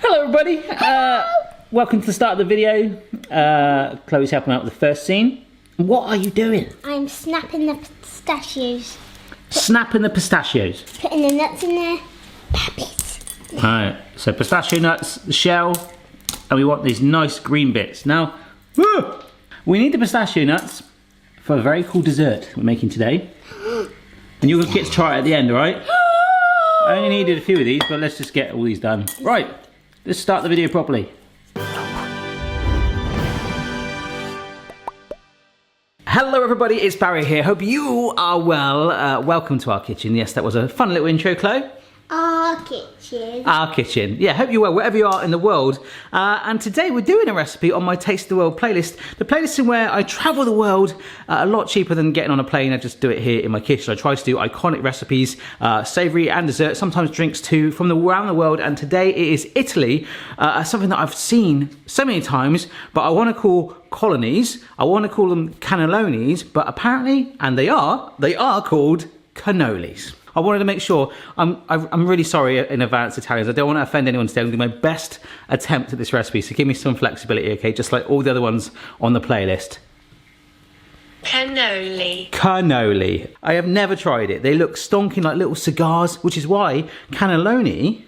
Hello everybody, welcome to the start of the video. Chloe's helping out with the first scene. What are you doing? I'm snapping the pistachios. Snapping the pistachios? Putting the nuts in there. Puppies. Alright, so pistachio nuts, the shell, and we want these nice green bits. Now, we need the pistachio nuts for a very cool dessert we're making today. And you'll get to try it at the end, alright? I only needed a few of these, but let's just get all these done. Right, let's start the video properly. Hello everybody, it's Barry here. Hope you are well. Welcome to our kitchen. Yes, that was a fun little intro, Chloe. Our kitchen. Our kitchen. Yeah, hope you're well wherever you are in the world. And today we're doing a recipe on my Taste the World playlist. The playlist in where I travel the world a lot cheaper than getting on a plane. I just do it here in my kitchen. I try to do iconic recipes, savoury and dessert, sometimes drinks too, from around the world. And today it is Italy, something that I've seen so many times, but I want to call colonies. I want to call them cannellonis, but apparently, and they are called cannolis. I wanted to make sure, I'm really sorry in advance, Italians. I don't want to offend anyone today. I'm going to do my best attempt at this recipe, so give me some flexibility, okay? Just like all the other ones on the playlist. Cannoli. Cannoli. I have never tried it. They look stonking like little cigars, which is why cannelloni,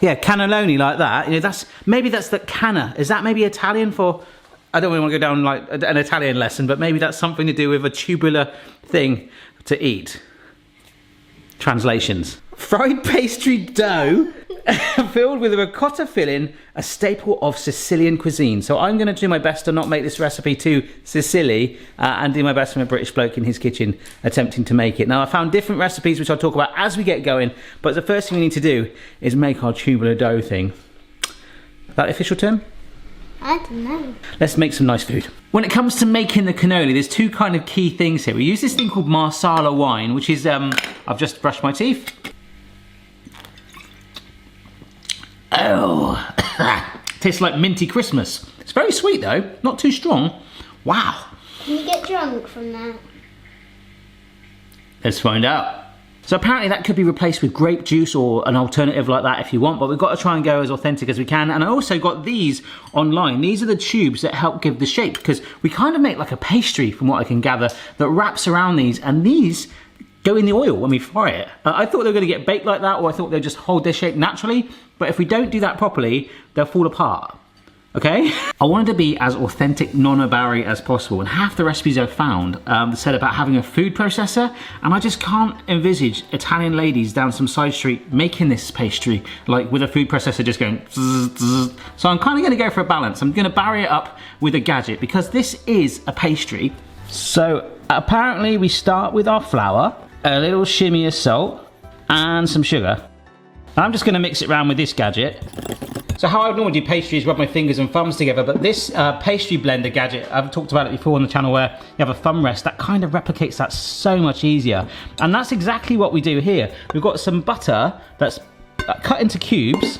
yeah, cannelloni like that, you know, maybe that's the canna. Is that maybe Italian for, I don't really want to go down like an Italian lesson, but maybe that's something to do with a tubular thing to eat. Translations. Fried pastry dough filled with a ricotta filling, a staple of Sicilian cuisine. So I'm going to do my best to not make this recipe too Sicily and do my best from a British bloke in his kitchen attempting to make it. Now I found different recipes which I'll talk about as we get going, but the first thing we need to do is make our tubular dough thing. Is that the official term? I don't know. Let's make some nice food. When it comes to making the cannoli, there's two kind of key things here. We use this thing called Marsala wine, which is, I've just brushed my teeth. Oh, tastes like minty Christmas. It's very sweet though, not too strong. Wow. Can you get drunk from that? Let's find out. So apparently that could be replaced with grape juice or an alternative like that if you want, but we've got to try and go as authentic as we can. And I also got these online. These are the tubes that help give the shape, because we kind of make like a pastry from what I can gather that wraps around these, and these go in the oil when we fry it. I thought they were going to get baked like that, or I thought they'd just hold their shape naturally, but if we don't do that properly, they'll fall apart. Okay? I wanted to be as authentic non-Barry as possible, and half the recipes I've found said about having a food processor, and I just can't envisage Italian ladies down some side street making this pastry, like with a food processor just going zzz, zzz. So I'm kind of going to go for a balance. I'm going to Barry it up with a gadget, because this is a pastry. So apparently we start with our flour, a little shimmy of salt, and some sugar. I'm just going to mix it around with this gadget. So how I would normally do pastry is rub my fingers and thumbs together, but this pastry blender gadget, I've talked about it before on the channel, where you have a thumb rest, that kind of replicates that so much easier. And that's exactly what we do here. We've got some butter that's cut into cubes,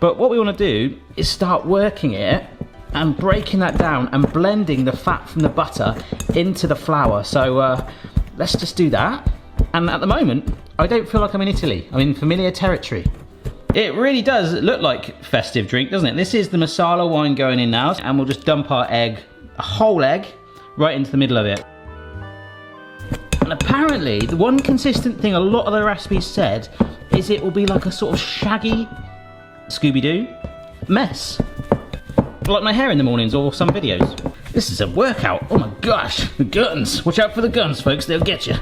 but what we want to do is start working it and breaking that down and blending the fat from the butter into the flour. So let's just do that. And at the moment, I don't feel like I'm in Italy. I'm in familiar territory. It really does look like festive drink, doesn't it? This is the Marsala wine going in now, and we'll just dump our egg, a whole egg, right into the middle of it. And apparently, the one consistent thing a lot of the recipes said is it will be like a sort of shaggy Scooby-Doo mess. Like my hair in the mornings or some videos. This is a workout. Oh my gosh, the guns. Watch out for the guns, folks, they'll get you.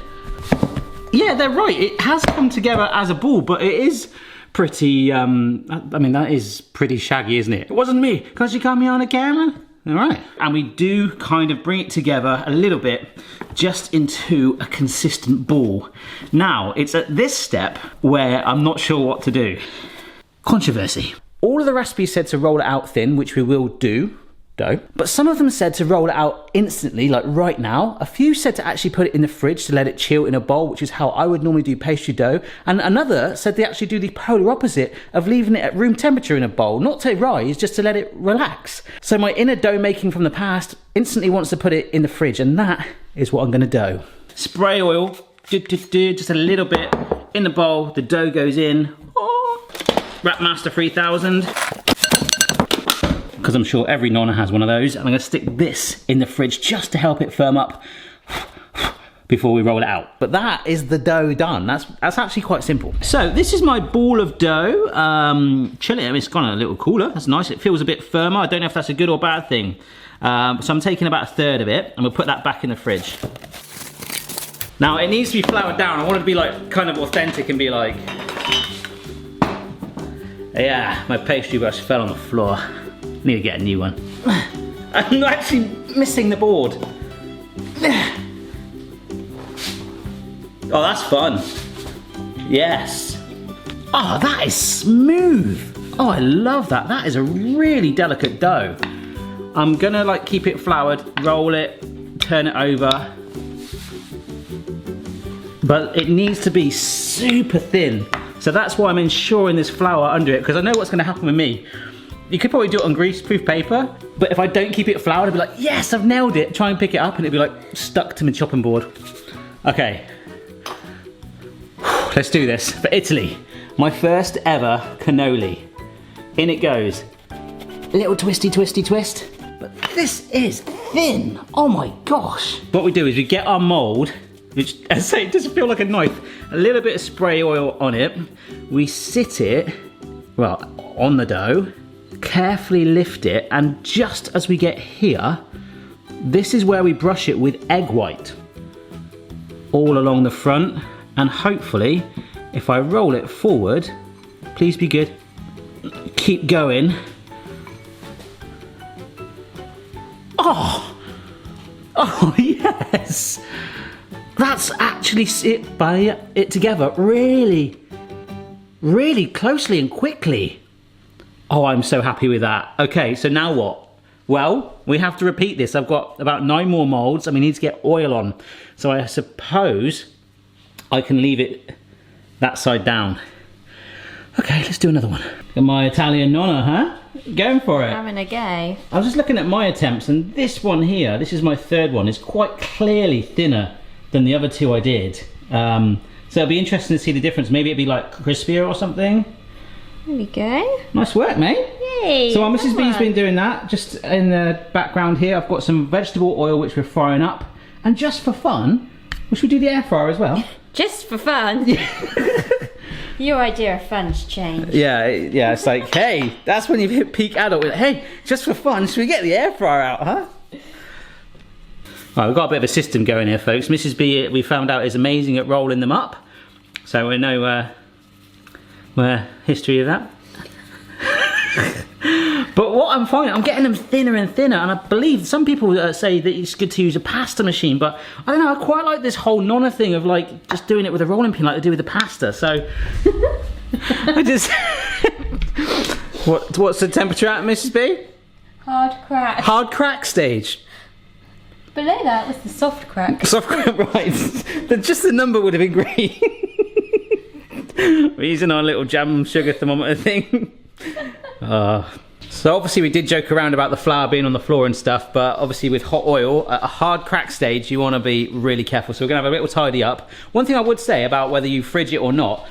Yeah, they're right. It has come together as a ball, but it is pretty, I mean, that is pretty shaggy, isn't it? It wasn't me, because you got me on a camera. All right. And we do kind of bring it together a little bit just into a consistent ball. Now, it's at this step where I'm not sure what to do. Controversy. All of the recipes said to roll it out thin, which we will do. Dough. But some of them said to roll it out instantly, like right now. A few said to actually put it in the fridge to let it chill in a bowl, which is how I would normally do pastry dough. And another said they actually do the polar opposite of leaving it at room temperature in a bowl, not to rise, just to let it relax. So my inner dough making from the past instantly wants to put it in the fridge, and that is what I'm gonna do. Spray oil, just a little bit in the bowl, the dough goes in. Wrapmaster 3000. Because I'm sure every nonna has one of those. And I'm going to stick this in the fridge just to help it firm up before we roll it out. But that is the dough done. That's actually quite simple. So this is my ball of dough. Chilling. I mean, it's gone a little cooler. That's nice. It feels a bit firmer. I don't know if that's a good or bad thing. So I'm taking about a third of it, and we'll put that back in the fridge. Now it needs to be floured down. I want it to be like kind of authentic and be like, yeah, my pastry brush fell on the floor. Need to get a new one. I'm actually missing the board. Oh, that's fun. Yes. Oh, that is smooth. Oh, I love that. That is a really delicate dough. I'm gonna like keep it floured, roll it, turn it over. But it needs to be super thin. So that's why I'm ensuring there's flour under it, because I know what's gonna happen with me. You could probably do it on greaseproof paper, but if I don't keep it floured, I'd be like, yes, I've nailed it. Try and pick it up and it'd be like stuck to my chopping board. Okay. Let's do this for Italy. My first ever cannoli. In it goes. Little twisty, twisty, twist. But this is thin. Oh my gosh. What we do is we get our mold, which, as I say, it doesn't feel like a knife. A little bit of spray oil on it. We sit it, well, on the dough. Carefully lift it, and just as we get here, this is where we brush it with egg white. All along the front. And hopefully, if I roll it forward, please be good, keep going. Oh, oh yes. That's actually it together really, really closely and quickly. Oh, I'm so happy with that. Okay, so now what? Well, we have to repeat this. I've got about 9 more molds and we need to get oil on. So I suppose I can leave it that side down. Okay, let's do another one. Got my Italian nonna, huh? Going for it. Having a go. I was just looking at my attempts, and this one here, this is my third one, is quite clearly thinner than the other 2 I did. So it'll be interesting to see the difference. Maybe it'd be like crispier or something. There we go. Nice work, mate. Yay. So while Mrs. B's been doing that, just in the background here, I've got some vegetable oil which we're frying up. And just for fun, should we do the air fryer as well? Just for fun. Your idea of fun's changed. Yeah, it's like, hey, that's when you've hit peak adult. Hey, just for fun, should we get the air fryer out, huh? Right, we've got a bit of a system going here, folks. Mrs. B, we found out, is amazing at rolling them up. So we know history of that. But what I'm finding, I'm getting them thinner and thinner, and I believe some people say that it's good to use a pasta machine, but I don't know, I quite like this whole nonna thing of like just doing it with a rolling pin like they do with the pasta, so I just... What's the temperature at, Mrs. B? Hard crack. Hard crack stage. Below that was the soft crack. Soft crack, right. Just the number would have been great. We're using our little jam sugar thermometer thing. So obviously we did joke around about the flour being on the floor and stuff, but obviously with hot oil, at a hard crack stage, you want to be really careful. So we're going to have a little tidy up. One thing I would say about whether you fridge it or not,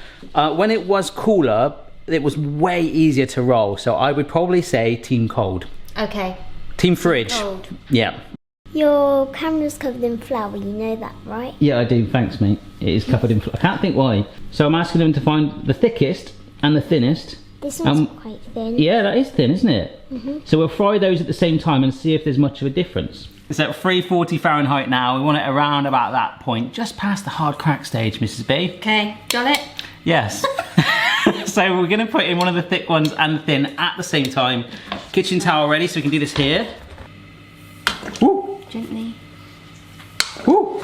when it was cooler, it was way easier to roll. So I would probably say team cold. Okay. Team fridge. Cold. Yeah. Your camera's covered in flour, you know that, right? Yeah, I do. Thanks, mate. It is covered in flour. I can't think why. So I'm asking them to find the thickest and the thinnest. This one's quite thin. Yeah, that is thin, isn't it? So we'll fry those at the same time and see if there's much of a difference. It's at 340 Fahrenheit now. We want it around about that point, just past the hard crack stage, Mrs. B. Okay, got it? Yes. So we're going to put in one of the thick ones and thin at the same time. Kitchen towel ready, so we can do this here. Woo. Gently. Woo.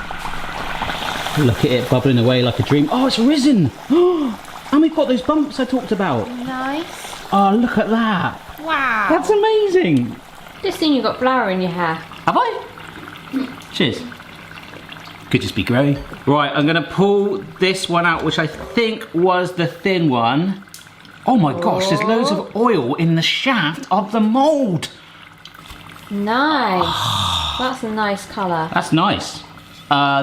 Look at it bubbling away like a dream. Oh, it's risen. And we've got those bumps I talked about. Nice. Oh, look at that. Wow. That's amazing. Just seen you got flour in your hair. Have I? Cheers. Could just be grey. Right, I'm gonna pull this one out, which I think was the thin one. Oh my gosh, there's loads of oil in the shaft of the mould. Nice. That's a nice colour. That's nice.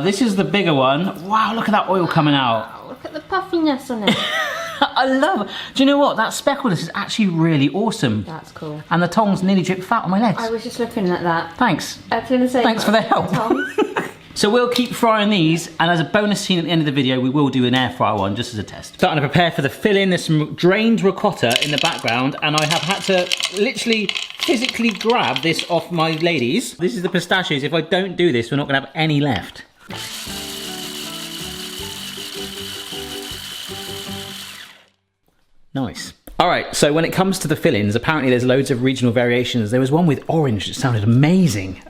This is the bigger one. Wow, look at that oil coming out. Look at the puffiness on it. I love it. Do you know what? That speckleness is actually really awesome. That's cool. And the tongs nearly drip fat on my legs. I was just looking at that. Thanks. I was going to say. Thanks for the help. So we'll keep frying these, and as a bonus scene at the end of the video, we will do an air fryer one just as a test. Starting to prepare for the filling. There's some drained ricotta in the background, and I have had to literally physically grab this off my ladies. This is the pistachios. If I don't do this, we're not gonna have any left. Nice. All right, so when it comes to the fillings, apparently there's loads of regional variations. There was one with orange that sounded amazing.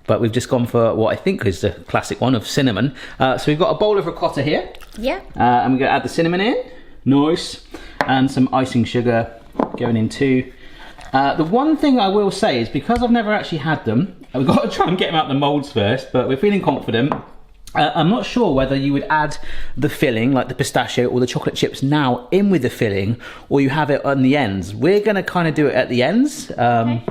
But we've just gone for what I think is the classic one of cinnamon. So we've got a bowl of ricotta here. Yeah. And we're gonna add the cinnamon in. Nice. And some icing sugar going in too. The one thing I will say is because I've never actually had them, we've got to try and get them out the molds first, but we're feeling confident. I'm not sure whether you would add the filling, like the pistachio or the chocolate chips now in with the filling, or you have it on the ends. We're gonna kind of do it at the ends, Okay.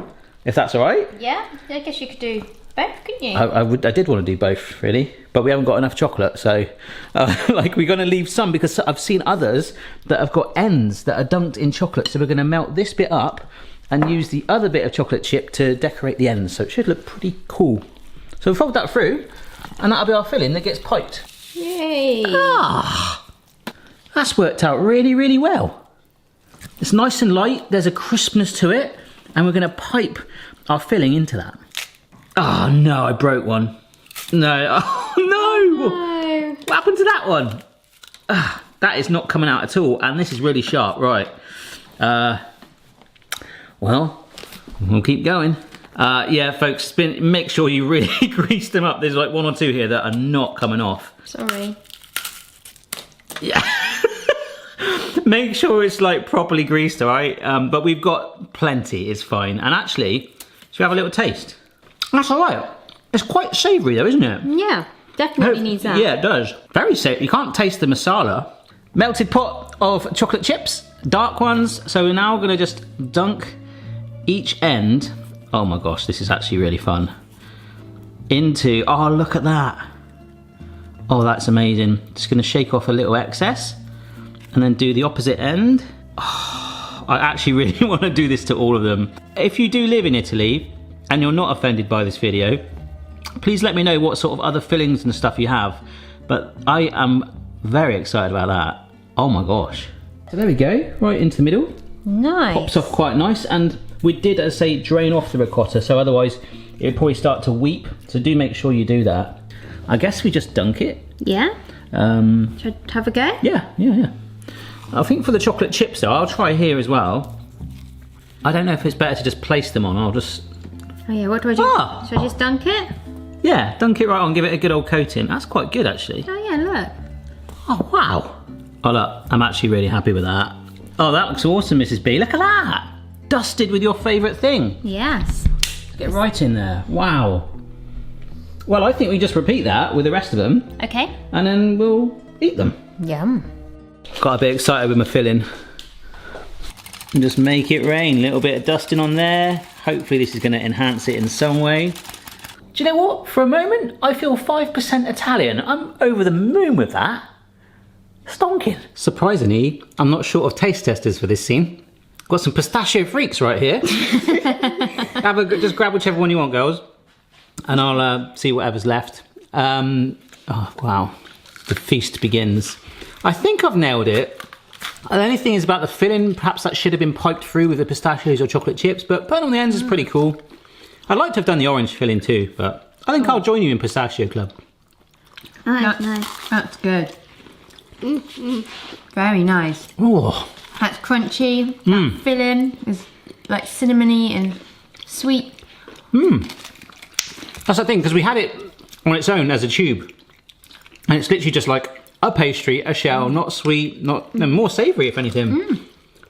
if that's all right. Yeah, I guess you could do both, couldn't you? I did want to do both, really, but we haven't got enough chocolate, so like we're going to leave some because I've seen others that have got ends that are dunked in chocolate, so we're going to melt this bit up and use the other bit of chocolate chip to decorate the ends, so it should look pretty cool. So we'll fold that through, and that'll be our filling that gets piped. Yay! Ah, that's worked out really, really well. It's nice and light, there's a crispness to it, and we're going to pipe our filling into that. Oh no, I broke one. No, oh no! No. What happened to that one? That is not coming out at all, and this is really sharp, right. Well, we'll keep going. Yeah, folks, make sure you really grease them up. There's like one or two here that are not coming off. Sorry. Yeah. Make sure it's like properly greased, all right? But we've got plenty, it's fine. And actually, should we have a little taste? That's all right. It's quite savoury though, isn't it? Yeah, definitely needs that. Yeah, it does. Very savoury. You can't taste the masala. Melted pot of chocolate chips, dark ones. So we're now gonna just dunk each end. Oh my gosh, this is actually really fun. Into, oh look at that. Oh, that's amazing. Just gonna shake off a little excess and then do the opposite end. Oh, I actually really wanna do this to all of them. If you do live in Italy, and you're not offended by this video, please let me know what sort of other fillings and stuff you have. But I am very excited about that. Oh my gosh. So there we go, right into the middle. Nice. Pops off quite nice, and we did, as I say, drain off the ricotta, so otherwise it would probably start to weep. So do make sure you do that. I guess we just dunk it. Yeah? Should I have a go? Yeah. I think for the chocolate chips though, I'll try here as well. I don't know if it's better to just place them on. I'll just... Oh yeah, what do I do? Ah. Should I just dunk it? Yeah, dunk it right on, give it a good old coating. That's quite good actually. Oh yeah, look. Oh wow. Oh look, I'm actually really happy with that. Oh, that looks awesome, Mrs. B. Look at that. Dusted with your favourite thing. Yes. Get right in there. Wow. Well, I think we just repeat that with the rest of them. Okay. And then we'll eat them. Yum. Got a bit excited with my filling. And just make it rain. A little bit of dusting on there. Hopefully this is going to enhance it in some way. Do you know what? For a moment, I feel 5% Italian. I'm over the moon with that. Stonking. Surprisingly, I'm not short of taste testers for this scene. Got some pistachio freaks right here. Just grab whichever one you want, girls. And I'll see whatever's left. Oh, wow. The feast begins. I think I've nailed it. The only thing is about the filling, perhaps that should have been piped through with the pistachios or chocolate chips, but putting on the ends is pretty cool. I'd like to have done the orange filling too, but I think I'll join you in Pistachio Club. That's nice. That's good. Very nice. Oh, That's crunchy. That filling is like cinnamony and sweet. that's the thing, because we had it on its own as a tube. And it's literally just like a pastry, a shell, not sweet, not more savoury if anything.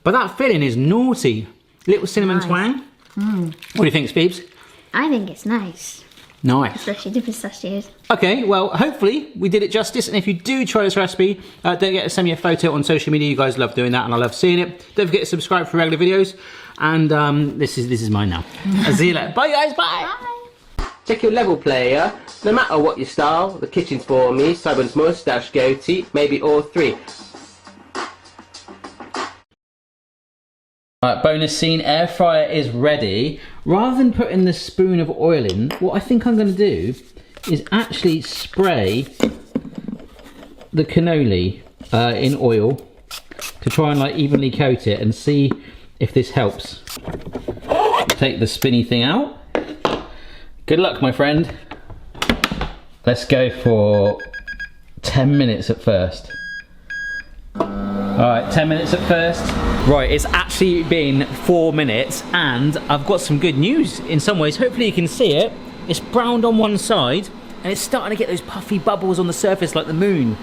But that filling is naughty. Little cinnamon Nice. twang. What do you think, Speebs? I think it's nice, Nice. especially the pistachios. Okay, well, hopefully we did it justice. And if you do try this recipe, don't forget to send me a photo on social media. You guys love doing that and I love seeing it. Don't forget to subscribe for regular videos. And this is mine now. I'll see you later. Bye, guys. Bye. Check your level, player. No matter what your style, the kitchen's for me. Simon's moustache, goatee, maybe all three. Alright, bonus scene, air fryer is ready. Rather than putting the spoon of oil in, what I think I'm going to do is actually spray the cannoli in oil to try and like evenly coat it and see if this helps. Take the spinny thing out. Good luck, my friend. Let's go for 10 minutes at first. Alright, 10 minutes at first. Right, it's actually been 4 minutes and I've got some good news in some ways. Hopefully you can see it. It's browned on one side and it's starting to get those puffy bubbles on the surface like the moon.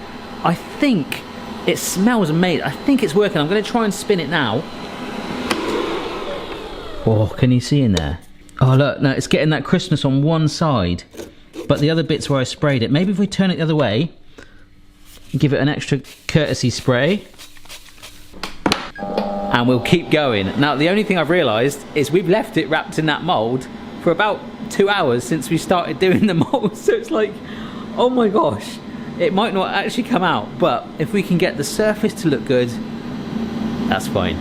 I think it smells amazing. I think it's working. I'm going to try and spin it now. Oh, can you see in there? Oh look, no, it's getting that crispness on one side, but the other bits where I sprayed it. Maybe if we turn it the other way, give it an extra courtesy spray, and we'll keep going. Now, the only thing I've realised is we've left it wrapped in that mould for about 2 hours since we started doing the mould, so it's like, oh my gosh, it might not actually come out, but if we can get the surface to look good, that's fine.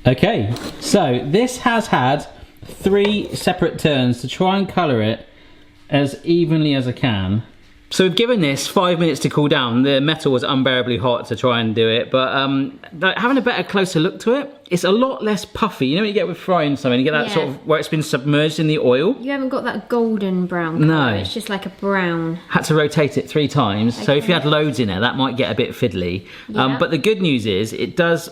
Okay, so this has had 3 separate turns to try and colour it as evenly as I can. So we've given this 5 minutes to cool down. The metal was unbearably hot to try and do it, but having a better, closer look to it, it's a lot less puffy. You know when you get with frying something, you get that sort of, where it's been submerged in the oil? You haven't got that golden brown colour. No. It's just like a brown. Had to rotate it 3 times, so if you had loads in there, that might get a bit fiddly. Yeah. But the good news is, it does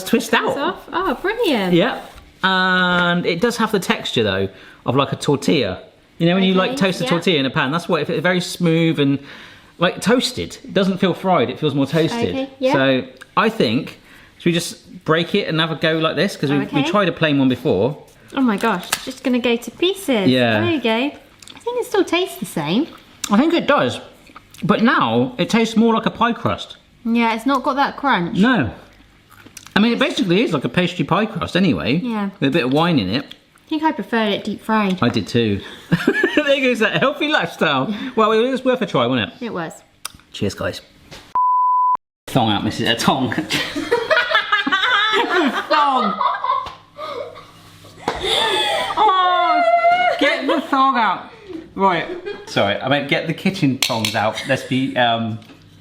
twist out. Off. Oh, brilliant. Yeah, and it does have the texture though of like a tortilla. You know when you like toast a tortilla in a pan, that's what it's very smooth and like toasted. It doesn't feel fried, it feels more toasted. Okay, yeah. So I think, should we just break it and have a go like this? Because we tried a plain one before. Oh my gosh, it's just going to go to pieces. Yeah. There you go. I think it still tastes the same. I think it does, but now it tastes more like a pie crust. Yeah, it's not got that crunch. No. I mean, it basically is like a pastry pie crust anyway. Yeah. With a bit of wine in it. I think I preferred it deep fried. I did too. There goes that healthy lifestyle. Well, it was worth a try, wasn't it? It was. Cheers, guys. Thong out, Mrs. Tong. Thong. Oh, get the thong out. Right. Sorry, I meant get the kitchen tongs out. Let's be